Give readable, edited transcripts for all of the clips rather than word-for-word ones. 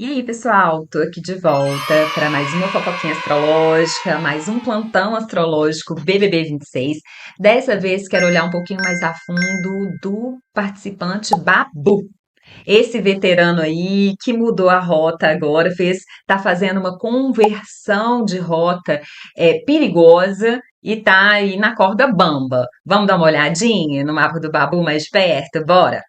E aí, pessoal, tô aqui de volta para mais uma fofoquinha astrológica, mais um plantão astrológico BBB 26. Dessa vez quero olhar um pouquinho mais a fundo do participante Babu. Esse veterano aí que mudou a rota agora, tá fazendo uma conversão de rota perigosa e tá aí na corda bamba. Vamos dar uma olhadinha no mapa do Babu mais de perto, bora?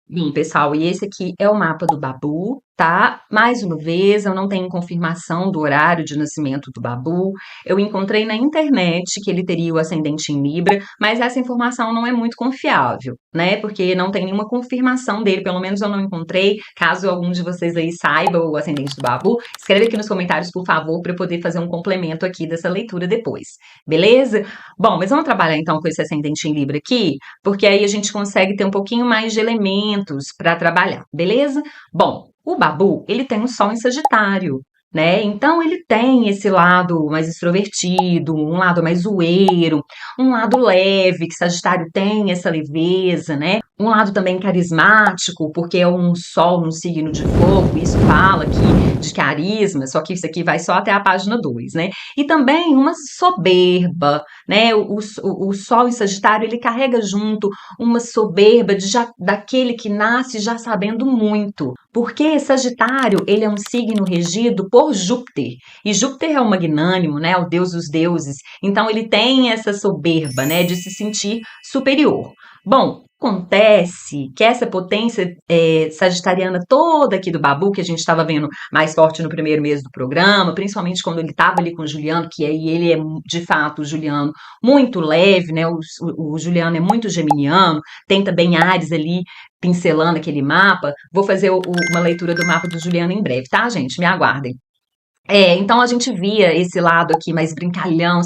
Bom, pessoal, e esse aqui é o mapa do Babu, tá? Mais uma vez, eu não tenho confirmação do horário de nascimento do Babu. Eu encontrei na internet que ele teria o ascendente em Libra, mas essa informação não é muito confiável, né? Porque não tem nenhuma confirmação dele, pelo menos eu não encontrei. Caso algum de vocês aí saiba o ascendente do Babu, escreve aqui nos comentários, por favor, para eu poder fazer um complemento aqui dessa leitura depois, beleza? Bom, mas vamos trabalhar então com esse ascendente em Libra aqui, porque aí a gente consegue ter um pouquinho mais de elementos para trabalhar, beleza? Bom, o Babu, ele tem um Sol em Sagitário, né? Então ele tem esse lado mais extrovertido, um lado mais zoeiro, um lado leve, que Sagitário tem essa leveza, né? Um lado também carismático, porque é um Sol num signo de fogo, isso fala aqui de carisma, só que isso aqui vai só até a página 2, né? E também uma soberba, né? O Sol em Sagitário, ele carrega junto uma soberba daquele que nasce já sabendo muito. Porque Sagitário, ele é um signo regido por Júpiter. E Júpiter é o magnânimo, né? O deus dos deuses. Então ele tem essa soberba, né? De se sentir superior. Bom, acontece que essa potência sagitariana toda aqui do Babu, que a gente estava vendo mais forte no primeiro mês do programa, principalmente quando ele estava ali com o Juliano, que aí ele é, de fato, o Juliano, muito leve, né? O Juliano é muito geminiano, tem também Ares ali pincelando aquele mapa. Vou fazer uma leitura do mapa do Juliano em breve, tá, gente? Me aguardem. Então a gente via esse lado aqui mais brincalhão,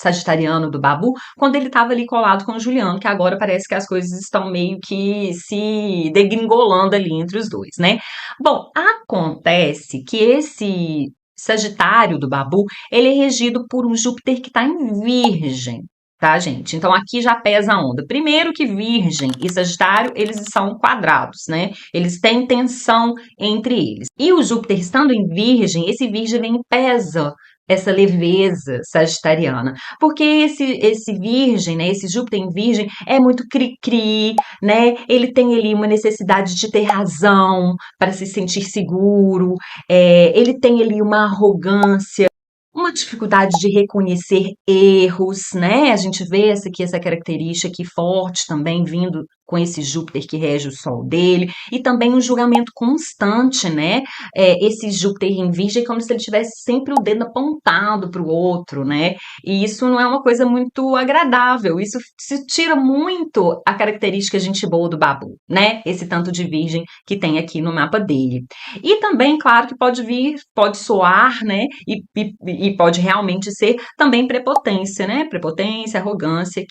sagitariano do Babu, quando ele estava ali colado com o Juliano, que agora parece que as coisas estão meio que se degringolando ali entre os dois, né? Bom, acontece que esse Sagitário do Babu, ele é regido por um Júpiter que está em Virgem. Tá, gente? Então aqui já pesa a onda. Primeiro que Virgem e Sagitário, eles são quadrados, né? Eles têm tensão entre eles. E o Júpiter estando em Virgem, esse Virgem vem e pesa essa leveza sagitariana, porque esse Virgem, né, esse Júpiter em Virgem é muito cri-cri, né? Ele tem ali uma necessidade de ter razão para se sentir seguro, ele tem ali uma arrogância, uma dificuldade de reconhecer erros, né? A gente vê essa característica aqui forte também vindo com esse Júpiter que rege o Sol dele, e também um julgamento constante, né? Esse Júpiter em Virgem é como se ele tivesse sempre o dedo apontado para o outro, né? E isso não é uma coisa muito agradável, isso se tira muito a característica gente boa do Babu, né? Esse tanto de Virgem que tem aqui no mapa dele. E também, claro, que pode vir, pode soar, né? E pode realmente ser também prepotência, né? Prepotência, arrogância.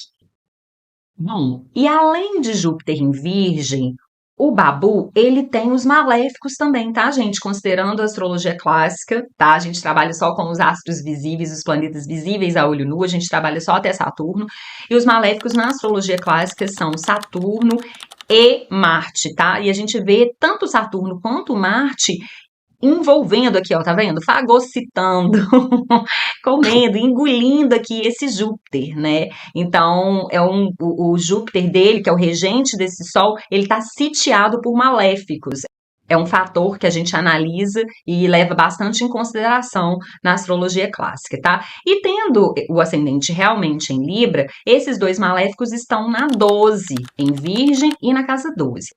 Bom, e além de Júpiter em Virgem, o Babu, ele tem os maléficos também, tá, gente? Considerando a astrologia clássica, tá? A gente trabalha só com os astros visíveis, os planetas visíveis a olho nu, a gente trabalha só até Saturno. E os maléficos na astrologia clássica são Saturno e Marte, tá? E a gente vê tanto Saturno quanto Marte envolvendo aqui, ó, tá vendo? Fagocitando, comendo, engolindo aqui esse Júpiter, né? Então, o Júpiter dele, que é o regente desse Sol, ele tá sitiado por maléficos. É um fator que a gente analisa e leva bastante em consideração na astrologia clássica, tá? E tendo o ascendente realmente em Libra, esses dois maléficos estão na 12, em Virgem e na casa 12.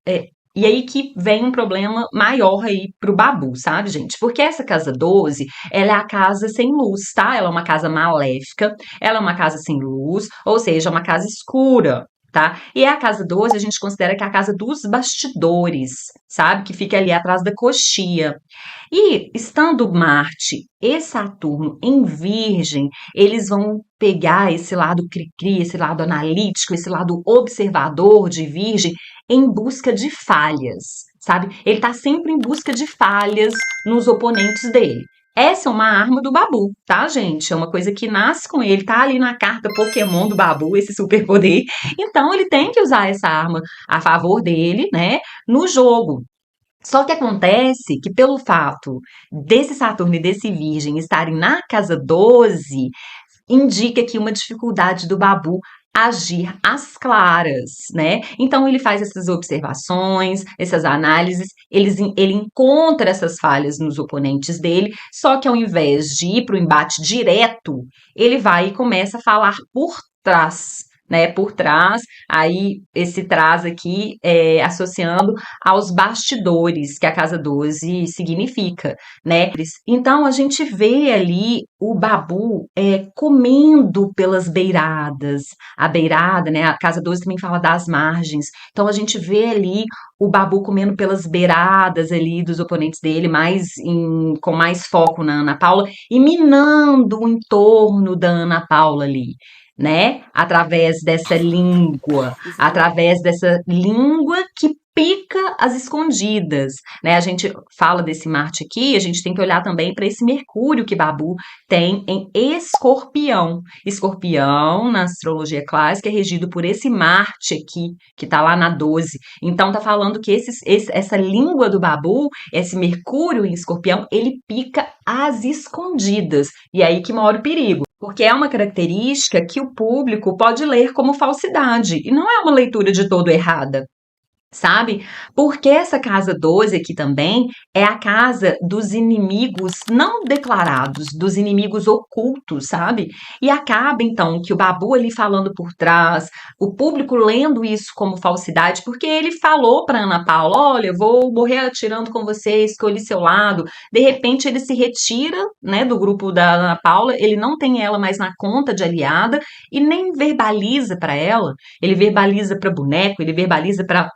E aí que vem um problema maior aí pro Babu, sabe, gente? Porque essa casa 12, ela é a casa sem luz, tá? Ela é uma casa maléfica, ela é uma casa sem luz, ou seja, é uma casa escura, tá? E a casa 12 a gente considera que é a casa dos bastidores, sabe? Que fica ali atrás da coxia. E estando Marte e Saturno em Virgem, eles vão pegar esse lado cri-cri, esse lado analítico, esse lado observador de Virgem em busca de falhas, sabe? Ele tá sempre em busca de falhas nos oponentes dele. Essa é uma arma do Babu, tá, gente? É uma coisa que nasce com ele, tá ali na carta Pokémon do Babu, esse superpoder. Então ele tem que usar essa arma a favor dele, né, no jogo. Só que acontece que pelo fato desse Saturno e desse Virgem estarem na casa 12, indica aqui uma dificuldade do Babu agir às claras, né? Então ele faz essas observações, essas análises, ele encontra essas falhas nos oponentes dele, só que ao invés de ir para o embate direto, ele vai e começa a falar por trás. Né, por trás, aí esse trás aqui associando aos bastidores que a casa 12 significa, né? Então a gente vê ali o Babu comendo pelas beiradas, a beirada, né? A casa 12 também fala das margens. Então a gente vê ali o Babu comendo pelas beiradas ali dos oponentes dele, com mais foco na Ana Paula e minando o entorno da Ana Paula ali. Né? Através dessa língua que pica as escondidas, né? A gente fala desse Marte aqui, a gente tem que olhar também para esse Mercúrio que Babu tem em Escorpião. Escorpião, na astrologia clássica, é regido por esse Marte aqui, que está lá na 12. Então, tá falando que essa língua do Babu, esse Mercúrio em Escorpião, ele pica às escondidas. E aí que mora o perigo. Porque é uma característica que o público pode ler como falsidade. E não é uma leitura de todo errada. Sabe? Porque essa casa 12 aqui também é a casa dos inimigos não declarados, dos inimigos ocultos, sabe? E acaba então que o Babu ali falando por trás, o público lendo isso como falsidade, porque ele falou para Ana Paula: olha, eu vou morrer atirando com você, escolhi seu lado. De repente ele se retira, né, do grupo da Ana Paula, ele não tem ela mais na conta de aliada e nem verbaliza para ela, ele verbaliza para boneco, ele verbaliza para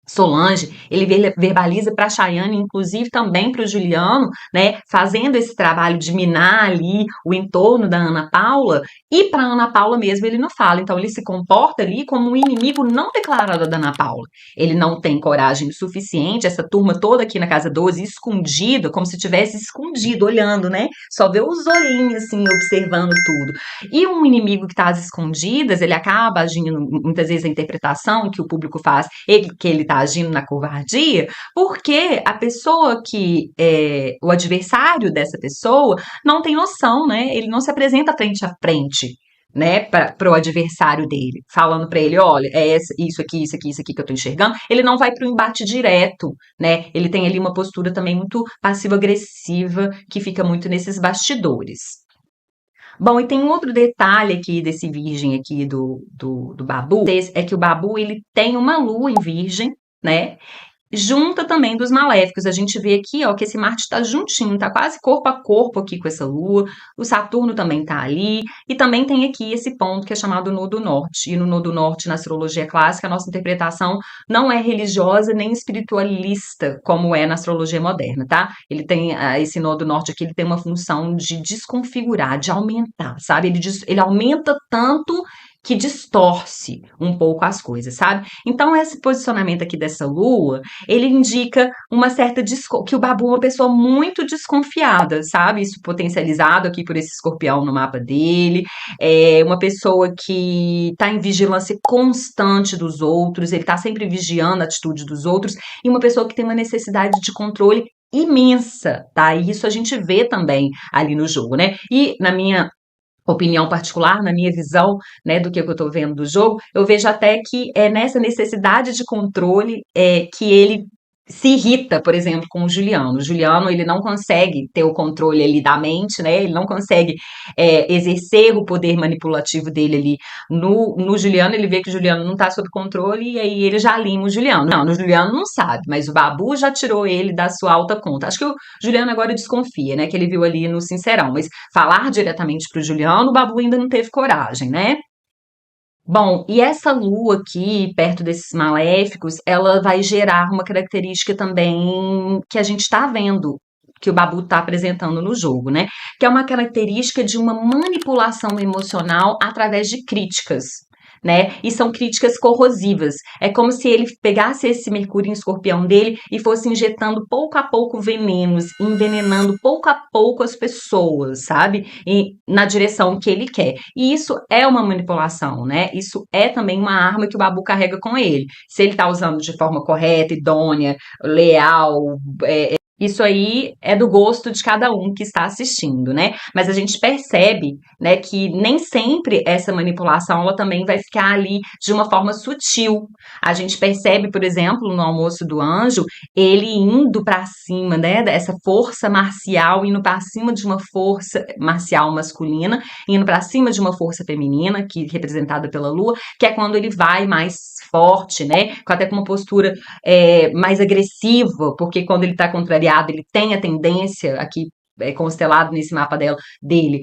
Solange, ele verbaliza para a Chayane, inclusive também para o Juliano, né, fazendo esse trabalho de minar ali o entorno da Ana Paula, e para Ana Paula mesmo ele não fala, então ele se comporta ali como um inimigo não declarado da Ana Paula. Ele não tem coragem suficiente, essa turma toda aqui na casa 12, escondida, como se tivesse escondido, olhando, né, só vê os olhinhos assim, observando tudo. E um inimigo que está às escondidas, ele acaba agindo, muitas vezes a interpretação que o público faz, que ele está agindo na covardia, porque a pessoa o adversário dessa pessoa não tem noção, né? Ele não se apresenta frente a frente. Né, para o adversário dele, falando para ele, olha, isso aqui, isso aqui, isso aqui que eu tô enxergando, ele não vai para o embate direto, né? Ele tem ali uma postura também muito passivo-agressiva que fica muito nesses bastidores. Bom, e tem um outro detalhe aqui desse virgem aqui do Babu, é que o Babu, ele tem uma lua em virgem, né? Junta também dos maléficos. A gente vê aqui, ó, que esse Marte está juntinho, tá quase corpo a corpo aqui com essa Lua. O Saturno também tá ali. E também tem aqui esse ponto que é chamado Nodo Norte. E no Nodo Norte, na astrologia clássica, a nossa interpretação não é religiosa nem espiritualista, como é na astrologia moderna, tá? Ele tem esse Nodo Norte aqui, ele tem uma função de desconfigurar, de aumentar, sabe? Ele aumenta tanto que distorce um pouco as coisas, sabe? Então, esse posicionamento aqui dessa lua, ele indica uma certa que o Babu é uma pessoa muito desconfiada, sabe? Isso potencializado aqui por esse escorpião no mapa dele. É uma pessoa que está em vigilância constante dos outros, ele está sempre vigiando a atitude dos outros, e uma pessoa que tem uma necessidade de controle imensa, tá? E isso a gente vê também ali no jogo, né? E na minha opinião particular, na minha visão, né, do que eu estou vendo do jogo, eu vejo até que é nessa necessidade de controle que ele se irrita, por exemplo, com o Juliano. O Juliano, ele não consegue ter o controle ali da mente, né? Ele não consegue exercer o poder manipulativo dele ali no Juliano. Ele vê que o Juliano não está sob controle e aí ele já lima o Juliano. Não, o Juliano não sabe, mas o Babu já tirou ele da sua alta conta. Acho que o Juliano agora desconfia, né? Que ele viu ali no Sincerão, mas falar diretamente pro Juliano, o Babu ainda não teve coragem, né? Bom, e essa lua aqui, perto desses maléficos, ela vai gerar uma característica também que a gente está vendo, que o Babu está apresentando no jogo, né? Que é uma característica de uma manipulação emocional através de críticas. né? E são críticas corrosivas. É como se ele pegasse esse Mercúrio em Escorpião dele e fosse injetando pouco a pouco venenos, envenenando pouco a pouco as pessoas, sabe? E na direção que ele quer. E isso é uma manipulação, né? Isso é também uma arma que o Babu carrega com ele. Se ele tá usando de forma correta, idônea, leal, isso aí é do gosto de cada um que está assistindo, né? Mas a gente percebe, né, que nem sempre essa manipulação ela também vai ficar ali de uma forma sutil. A gente percebe, por exemplo, no Almoço do Anjo, ele indo para cima, né, dessa força marcial, indo para cima de uma força marcial masculina, indo para cima de uma força feminina, que representada pela Lua, que é quando ele vai mais forte, né, até com uma postura mais agressiva, porque quando ele está contrariado, ele tem a tendência, aqui constelado nesse mapa dele,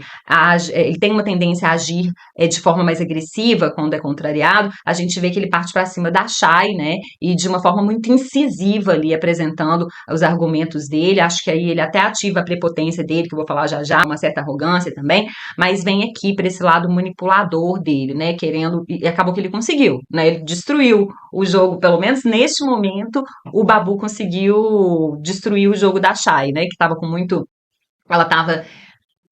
ele tem uma tendência a agir de forma mais agressiva quando é contrariado. A gente vê que ele parte para cima da Shai, né? E de uma forma muito incisiva ali, apresentando os argumentos dele. Acho que aí ele até ativa a prepotência dele, que eu vou falar já já, uma certa arrogância também, mas vem aqui para esse lado manipulador dele, né? Querendo, e acabou que ele conseguiu, né? Ele destruiu o jogo, pelo menos neste momento, o Babu conseguiu destruir o jogo da Shai, né? Que estava com muito. Ela estava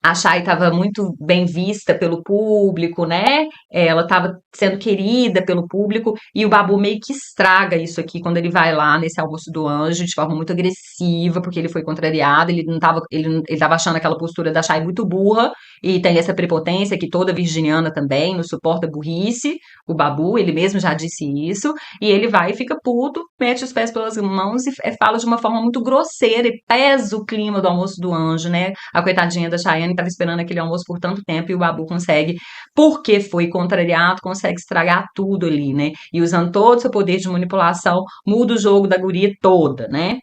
a Chay estava muito bem vista pelo público, né? Ela estava sendo querida pelo público e o Babu meio que estraga isso aqui quando ele vai lá nesse Almoço do Anjo de forma muito agressiva, porque ele foi contrariado, ele não estava ele estava achando aquela postura da Chay muito burra e tem essa prepotência que toda virginiana também não suporta burrice. O Babu, ele mesmo já disse isso, e ele vai e fica puto, mete os pés pelas mãos e fala de uma forma muito grosseira e pesa o clima do Almoço do Anjo, né? A coitadinha da Chayane estava esperando aquele almoço por tanto tempo e o Babu consegue, porque foi contrariado, consegue estragar tudo ali, né? E usando todo o seu poder de manipulação, muda o jogo da guria toda, né?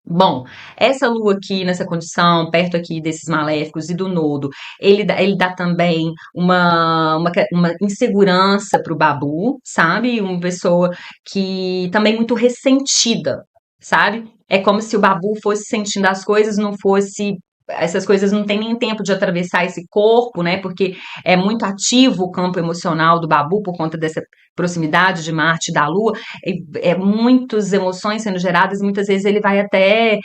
Bom, essa lua aqui, nessa condição, perto aqui desses maléficos e do nodo, ele dá também uma insegurança para o Babu, sabe? Uma pessoa que também muito ressentida, sabe? É como se o Babu fosse sentindo as coisas, não fosse. Essas coisas não tem nem tempo de atravessar esse corpo, né? Porque é muito ativo o campo emocional do Babu por conta dessa proximidade de Marte e da Lua, muitas emoções sendo geradas, muitas vezes ele vai até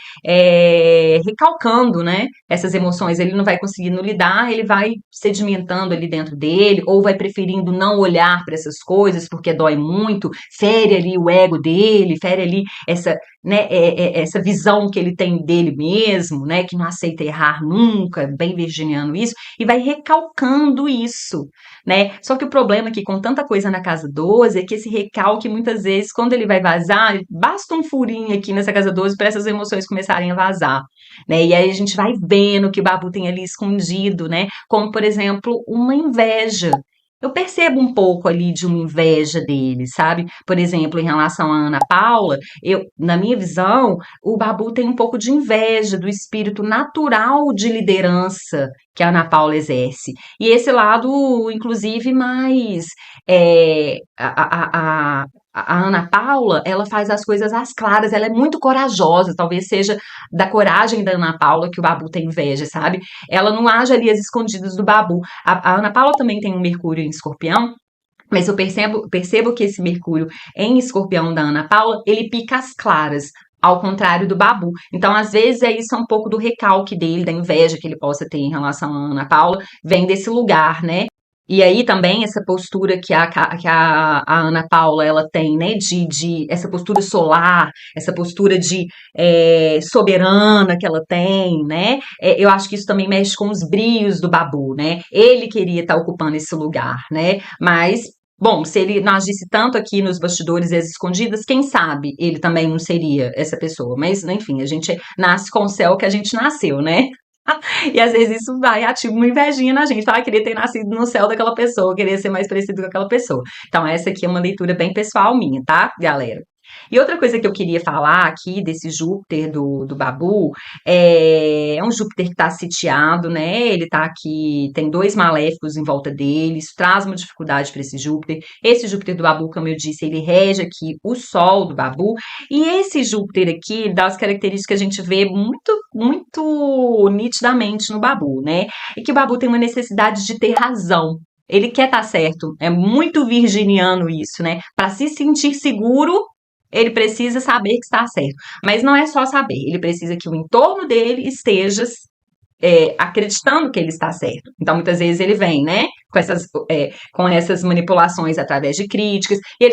recalcando, né, essas emoções, ele não vai conseguindo lidar, ele vai sedimentando ali dentro dele, ou vai preferindo não olhar para essas coisas, porque dói muito, fere ali o ego dele, fere ali essa, né, essa visão que ele tem dele mesmo, né, que não aceita errar nunca, bem virginiano isso, e vai recalcando isso, né? Só que o problema é que com tanta coisa na casa 12 é que esse recalque muitas vezes, quando ele vai vazar, basta um furinho aqui nessa casa 12 para essas emoções começarem a vazar, né? E aí a gente vai vendo que o Babu tem ali escondido, né? Como, por exemplo, uma inveja. Eu percebo um pouco ali de uma inveja dele, sabe? Por exemplo, em relação a Ana Paula, na minha visão, o Babu tem um pouco de inveja do espírito natural de liderança que a Ana Paula exerce. E esse lado, inclusive, mais a Ana Paula, ela faz as coisas às claras, ela é muito corajosa, talvez seja da coragem da Ana Paula que o Babu tem inveja, sabe? Ela não age ali às escondidas do Babu. A Ana Paula também tem um Mercúrio em Escorpião, mas eu percebo que esse Mercúrio em Escorpião da Ana Paula, ele pica as claras, ao contrário do Babu. Então, às vezes, isso é um pouco do recalque dele, da inveja que ele possa ter em relação à Ana Paula, vem desse lugar, né? E aí também essa postura que a Ana Paula ela tem, né, de essa postura solar, essa postura de soberana que ela tem, né? Eu acho que isso também mexe com os brios do Babu, né? Ele queria estar ocupando esse lugar, né? Mas bom, se ele não agisse tanto aqui nos bastidores e às escondidas, quem sabe ele também não seria essa pessoa. Mas, enfim, a gente nasce com o céu que a gente nasceu, né? E às vezes isso vai ativa uma invejinha na gente. Fala, ah, queria ter nascido no céu daquela pessoa, queria ser mais parecido com aquela pessoa. Então, essa aqui é uma leitura bem pessoal minha, tá, galera? E outra coisa que eu queria falar aqui desse Júpiter do Babu é um Júpiter que está sitiado, né? Ele está aqui, tem dois maléficos em volta dele, isso traz uma dificuldade para esse Júpiter. Esse Júpiter do Babu, como eu disse, ele rege aqui o Sol do Babu, e esse Júpiter aqui dá as características que a gente vê muito, muito nitidamente no Babu, né? E que o Babu tem uma necessidade de ter razão. Ele quer estar certo. É muito virginiano isso, né? Para se sentir seguro, ele precisa saber que está certo. Mas não é só saber, ele precisa que o entorno dele esteja acreditando que ele está certo. Então, muitas vezes ele vem, né, com essas manipulações através de críticas, e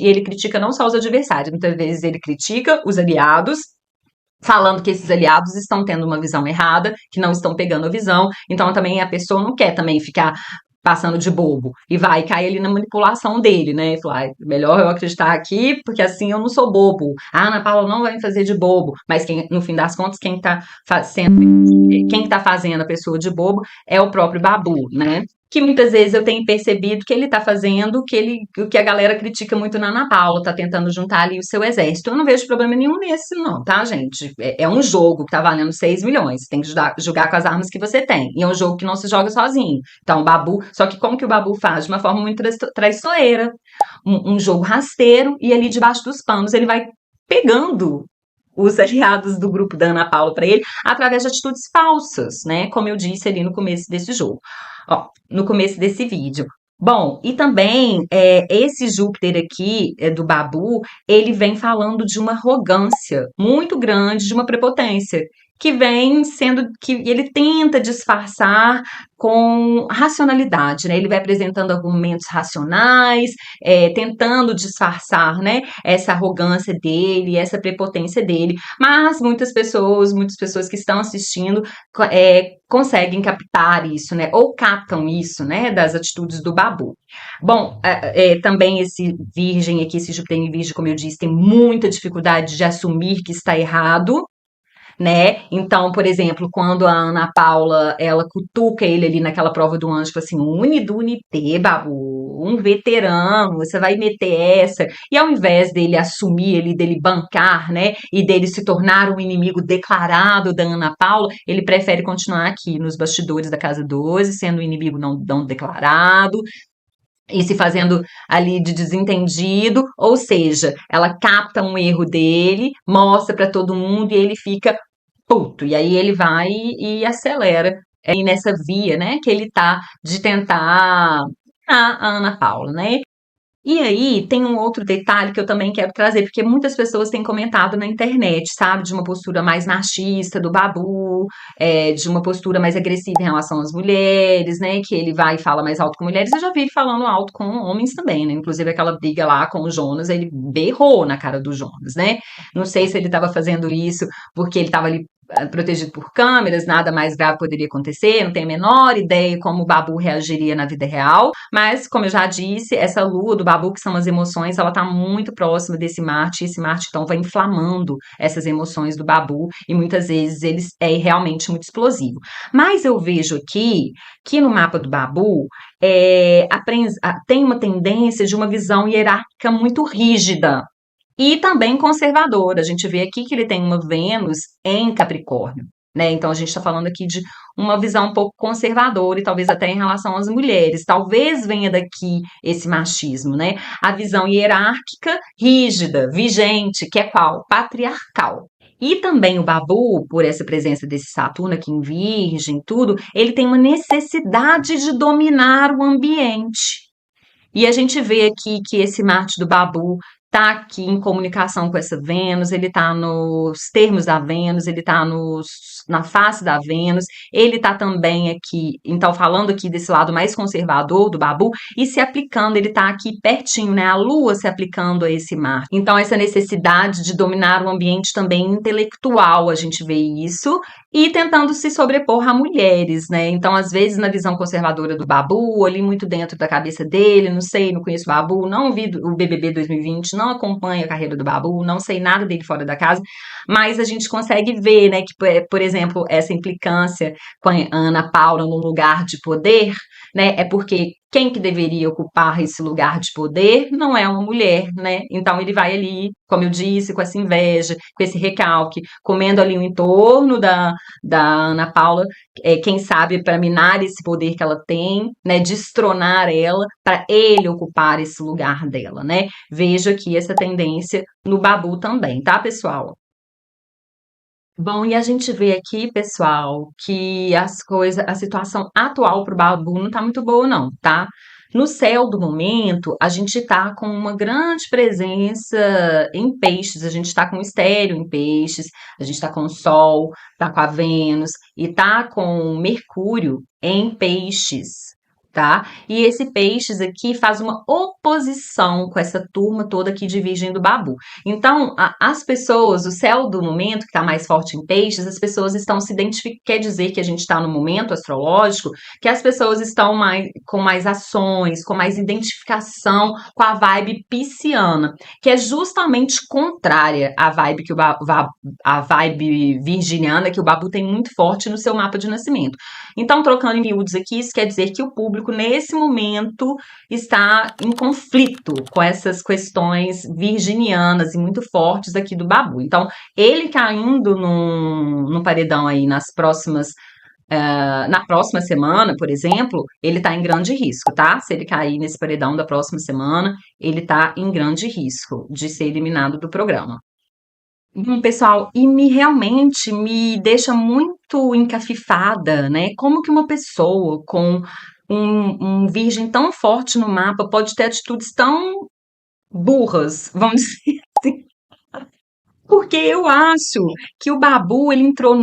ele critica não só os adversários, muitas vezes ele critica os aliados, falando que esses aliados estão tendo uma visão errada, que não estão pegando a visão. Então, também a pessoa não quer também ficar passando de bobo e vai cair ali na manipulação dele, né? E falar, melhor eu acreditar aqui, porque assim eu não sou bobo. A Ana Paula não vai me fazer de bobo, mas no fim das contas, quem tá fazendo a pessoa de bobo é o próprio Babu, né? Que muitas vezes eu tenho percebido que ele tá fazendo o que a galera critica muito na Ana Paula, tá tentando juntar ali o seu exército. Eu não vejo problema nenhum nesse, não, tá, gente? É um jogo que tá valendo 6 milhões. Você tem que jogar com as armas que você tem. E é um jogo que não se joga sozinho. Então, o Babu. Só que como que o Babu faz? De uma forma muito traiçoeira. Um jogo rasteiro, e ali debaixo dos panos ele vai pegando os aliados do grupo da Ana Paula para ele através de atitudes falsas, né? Como eu disse ali no começo desse jogo. Ó, no começo desse vídeo. Bom, e também esse Júpiter aqui do Babu, ele vem falando de uma arrogância muito grande, de uma prepotência, que vem sendo que ele tenta disfarçar com racionalidade, né? Ele vai apresentando argumentos racionais, tentando disfarçar, né, essa arrogância dele, essa prepotência dele, mas muitas pessoas que estão assistindo conseguem captar isso, né? Ou captam isso, né? Das atitudes do Babu. Bom, também esse Virgem aqui, esse Júpiter em Virgem, como eu disse, tem muita dificuldade de assumir que está errado, né? Então, por exemplo, quando a Ana Paula, ela cutuca ele ali naquela prova do anjo, fala assim, unidunité, Babu, um veterano, você vai meter essa. E ao invés dele assumir, dele bancar, né, e dele se tornar um inimigo declarado da Ana Paula, ele prefere continuar aqui nos bastidores da Casa 12, sendo um inimigo não declarado, e se fazendo ali de desentendido, ou seja, ela capta um erro dele, mostra para todo mundo e ele fica puto. E aí ele vai e acelera nessa via, né, que ele tá de tentar a Ana Paula, né? E aí, tem um outro detalhe que eu também quero trazer, porque muitas pessoas têm comentado na internet, sabe, de uma postura mais machista do Babu, de uma postura mais agressiva em relação às mulheres, né, que ele vai e fala mais alto com mulheres. Eu já vi ele falando alto com homens também, né, inclusive aquela briga lá com o Jonas, ele berrou na cara do Jonas, né. Não sei se ele estava fazendo isso porque ele estava ali protegido por câmeras, nada mais grave poderia acontecer, não tenho a menor ideia como o Babu reagiria na vida real, mas, como eu já disse, essa lua do Babu, que são as emoções, ela tá muito próxima desse Marte, e esse Marte, então, vai inflamando essas emoções do Babu, e muitas vezes ele é realmente muito explosivo. Mas eu vejo aqui que no mapa do Babu tem uma tendência de uma visão hierárquica muito rígida, e também conservadora. A gente vê aqui que ele tem uma Vênus em Capricórnio, né? Então a gente está falando aqui de uma visão um pouco conservadora e talvez até em relação às mulheres. Talvez venha daqui esse machismo, né? A visão hierárquica, rígida, vigente, que é qual? Patriarcal. E também o Babu, por essa presença desse Saturno aqui em Virgem, tudo, ele tem uma necessidade de dominar o ambiente. E a gente vê aqui que esse Marte do Babu tá aqui em comunicação com essa Vênus, ele tá nos termos da Vênus, ele tá na face da Vênus, ele tá também aqui, então falando aqui desse lado mais conservador do Babu, e se aplicando, ele tá aqui pertinho, né, a Lua se aplicando a esse Marte. Então essa necessidade de dominar o ambiente também intelectual, a gente vê isso, e tentando se sobrepor a mulheres, né? Então, às vezes, na visão conservadora do Babu, ali muito dentro da cabeça dele, não sei, não conheço o Babu, não vi o BBB 2020, não acompanho a carreira do Babu, não sei nada dele fora da casa, mas a gente consegue ver, né, que, por exemplo, essa implicância com a Ana Paula no lugar de poder, né, é porque quem que deveria ocupar esse lugar de poder não é uma mulher, né? Então ele vai ali, como eu disse, com essa inveja, com esse recalque, comendo ali o entorno da Ana Paula, quem sabe para minar esse poder que ela tem, né? Destronar ela para ele ocupar esse lugar dela, né? Vejo aqui essa tendência no Babu também, tá, pessoal? Bom, e a gente vê aqui, pessoal, que a situação atual para o Babu não tá muito boa, não, tá? No céu do momento, a gente está com uma grande presença em peixes, a gente está com o estéreo em peixes, a gente está com o Sol, está com a Vênus e está com o Mercúrio em peixes. Tá? E esse peixes aqui faz uma oposição com essa turma toda aqui de Virgem do Babu. Então, as pessoas, o céu do momento que está mais forte em peixes, as pessoas estão se identificando, quer dizer que a gente está no momento astrológico que as pessoas estão com mais ações, com mais identificação com a vibe pisciana, que é justamente contrária à vibe a vibe virginiana que o Babu tem muito forte no seu mapa de nascimento. Então, trocando em miúdos aqui, isso quer dizer que o público, nesse momento, está em conflito com essas questões virginianas e muito fortes aqui do Babu. Então, ele caindo no paredão aí na próxima semana, por exemplo, ele está em grande risco, tá? Se ele cair nesse paredão da próxima semana, ele está em grande risco de ser eliminado do programa. Pessoal, e realmente me deixa muito encafifada, né? Como que uma pessoa com um virgem tão forte no mapa pode ter atitudes tão burras, vamos dizer assim. Porque eu acho que o Babu, ele entrou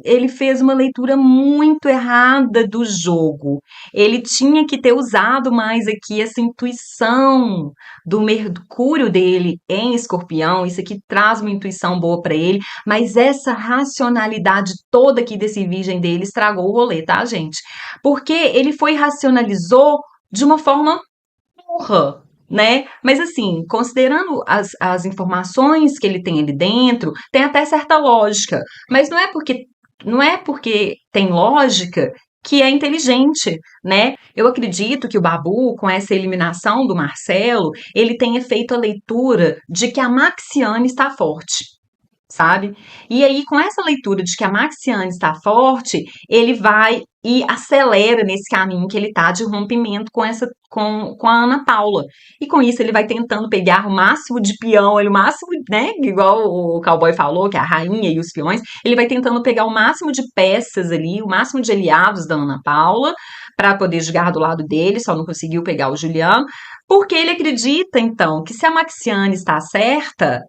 ele fez uma leitura muito errada do jogo. Ele tinha que ter usado mais aqui essa intuição do Mercúrio dele em Escorpião. Isso aqui traz uma intuição boa para ele, mas essa racionalidade toda aqui desse virgem dele estragou o rolê, tá, gente? Porque ele foi racionalizou de uma forma burra, né? Mas assim, considerando as informações que ele tem ali dentro, tem até certa lógica. Mas não é porque tem lógica que é inteligente, né? Eu acredito que o Babu, com essa eliminação do Marcelo, ele tenha feito a leitura de que a Maxiane está forte, sabe? E aí, com essa leitura de que a Maxiane está forte, ele vai e acelera nesse caminho que ele tá de rompimento com a Ana Paula. E com isso ele vai tentando pegar o máximo de peão, o máximo, né, igual o cowboy falou, que é a rainha e os peões, ele vai tentando pegar o máximo de peças ali, o máximo de aliados da Ana Paula, para poder jogar do lado dele, só não conseguiu pegar o Juliano, porque ele acredita, então, que se a Maxiane está certa,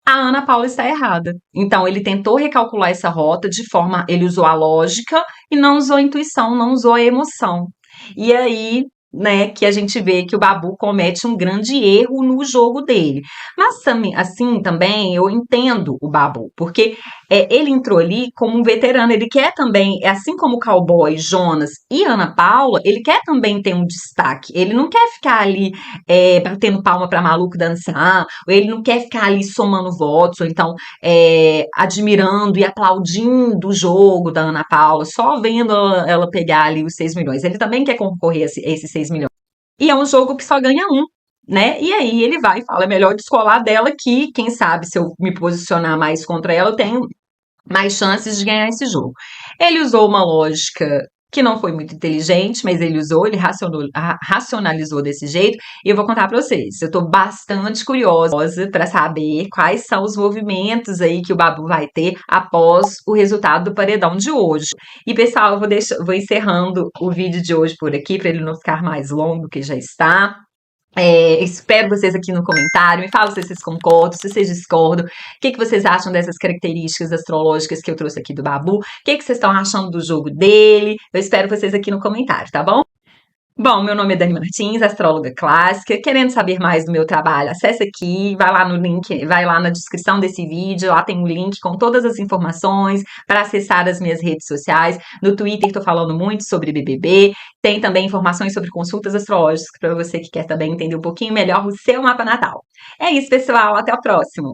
a Ana Paula está errada. Então, ele tentou recalcular essa rota de forma. Ele usou a lógica e não usou a intuição, não usou a emoção. E aí, né, que a gente vê que o Babu comete um grande erro no jogo dele. Mas, assim, também eu entendo o Babu, porque ele entrou ali como um veterano, ele quer também, assim como o Cowboy, Jonas e Ana Paula, ele quer também ter um destaque. Ele não quer ficar ali batendo palma para maluco dançar, ou ele não quer ficar ali somando votos, ou então admirando e aplaudindo o jogo da Ana Paula, só vendo ela pegar ali os 6 milhões. Ele também quer concorrer a esses 6 milhões. E é um jogo que só ganha um, né? E aí ele vai e fala: é melhor descolar dela que, quem sabe, se eu me posicionar mais contra ela, eu tenho mais chances de ganhar esse jogo. Ele usou uma lógica que não foi muito inteligente, mas ele usou, ele racionalizou desse jeito, e eu vou contar para vocês. Eu tô bastante curiosa para saber quais são os movimentos aí que o Babu vai ter após o resultado do paredão de hoje. E pessoal, vou encerrando o vídeo de hoje por aqui para ele não ficar mais longo que já está. Espero vocês aqui no comentário. Me falam se vocês concordam, se vocês discordam. O que vocês acham dessas características astrológicas que eu trouxe aqui do Babu? O que vocês estão achando do jogo dele? Eu espero vocês aqui no comentário, tá bom? Bom, meu nome é Dani Martins, astróloga clássica. Querendo saber mais do meu trabalho, acesse aqui, vai lá no link, vai lá na descrição desse vídeo, lá tem um link com todas as informações para acessar as minhas redes sociais. No Twitter estou falando muito sobre BBB, tem também informações sobre consultas astrológicas para você que quer também entender um pouquinho melhor o seu mapa natal. É isso, pessoal, até o próximo!